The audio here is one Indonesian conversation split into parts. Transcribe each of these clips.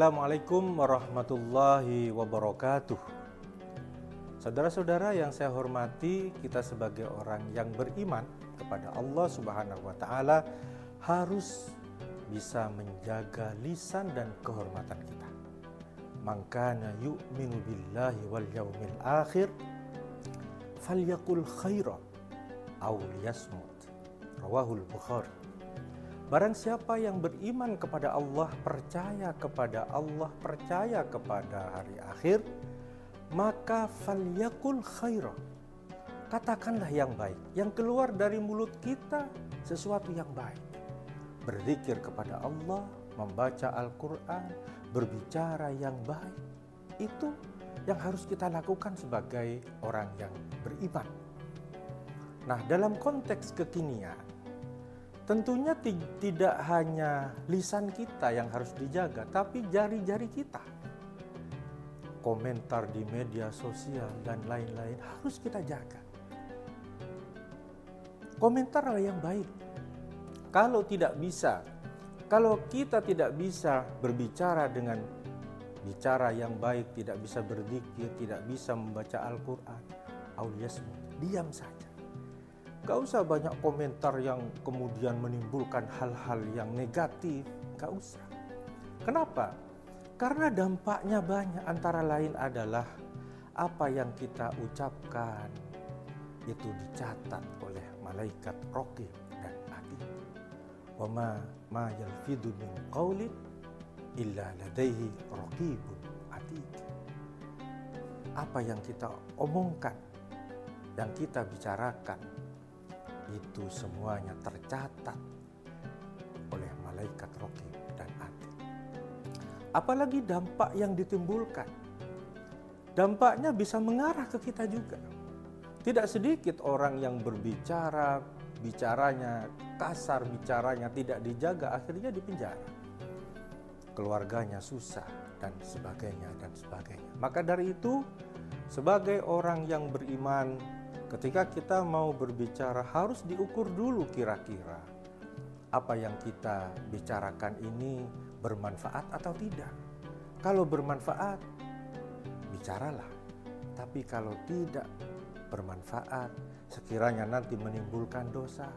Assalamualaikum warahmatullahi wabarakatuh. Saudara-saudara yang saya hormati, kita sebagai orang yang beriman kepada Allah Subhanahu wa Ta'ala harus bisa menjaga lisan dan kehormatan kita. Man kana yu'minu billahi wal yaumil akhir falyaqul khairan aw liyasmut. Rawahul Bukhari. Barang siapa yang beriman kepada Allah, percaya kepada Allah, percaya kepada hari akhir, maka falyaqul khairan. Katakanlah yang baik. Yang keluar dari mulut kita sesuatu yang baik. Berzikir kepada Allah, membaca Al-Quran, berbicara yang baik. Itu yang harus kita lakukan sebagai orang yang beriman. Nah, dalam konteks kekinian, tentunya tidak hanya lisan kita yang harus dijaga, tapi jari-jari kita. Komentar di media sosial dan lain-lain harus kita jaga. Komentarlah yang baik. Kalau kita tidak bisa berbicara dengan bicara yang baik, tidak bisa berzikir, tidak bisa membaca Al-Quran, diam saja. Gak usah banyak komentar yang kemudian menimbulkan hal-hal yang negatif. Gak usah. Kenapa? Karena dampaknya banyak, antara lain adalah apa yang kita ucapkan itu dicatat oleh malaikat raqib dan atid. Wa ma yalfidu min qaulin illa ladaihi raqibun atid. Apa yang kita omongkan, yang kita bicarakan, itu semuanya tercatat oleh malaikat raqib dan atid. Apalagi dampak yang ditimbulkan. Dampaknya bisa mengarah ke kita juga. Tidak sedikit orang yang bicaranya kasar, bicaranya tidak dijaga, akhirnya dipenjara. Keluarganya susah dan sebagainya dan sebagainya. Maka dari itu, sebagai orang yang beriman, ketika kita mau berbicara harus diukur dulu kira-kira apa yang kita bicarakan ini bermanfaat atau tidak. Kalau bermanfaat, bicaralah. Tapi kalau tidak bermanfaat, sekiranya nanti menimbulkan dosa,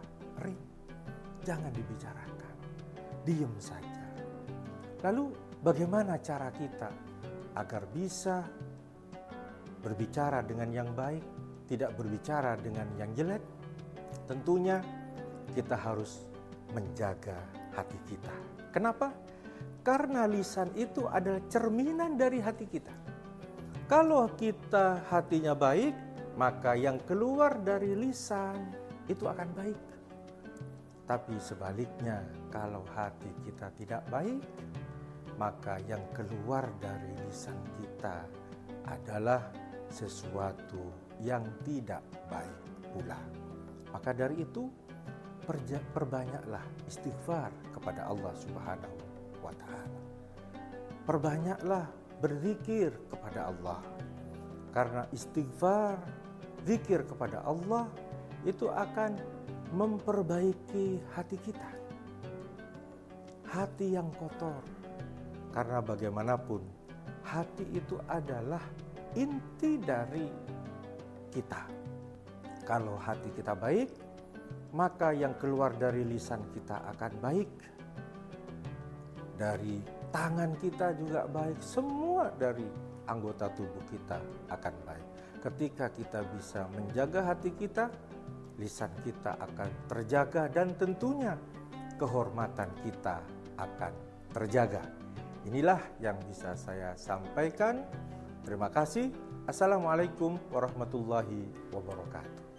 jangan dibicarakan. Diam saja. Lalu bagaimana cara kita agar bisa berbicara dengan yang baik, tidak berbicara dengan yang jelek? Tentunya kita harus menjaga hati kita. Kenapa? Karena lisan itu adalah cerminan dari hati kita. Kalau kita hatinya baik, maka yang keluar dari lisan itu akan baik. Tapi sebaliknya, kalau hati kita tidak baik, maka yang keluar dari lisan kita adalah sesuatu yang tidak baik pula. Maka dari itu, perbanyaklah istighfar kepada Allah Subhanahu wa Ta'ala. Perbanyaklah berzikir kepada Allah. Karena istighfar, zikir kepada Allah itu akan memperbaiki hati kita. Hati yang kotor. Karena bagaimanapun, hati itu adalah inti dari kita. Kalau hati kita baik, maka yang keluar dari lisan kita akan baik. Dari tangan kita juga baik. Semua dari anggota tubuh kita akan baik. Ketika kita bisa menjaga hati kita, lisan kita akan terjaga dan tentunya kehormatan kita akan terjaga. Inilah yang bisa saya sampaikan. Terima kasih. Assalamualaikum warahmatullahi wabarakatuh.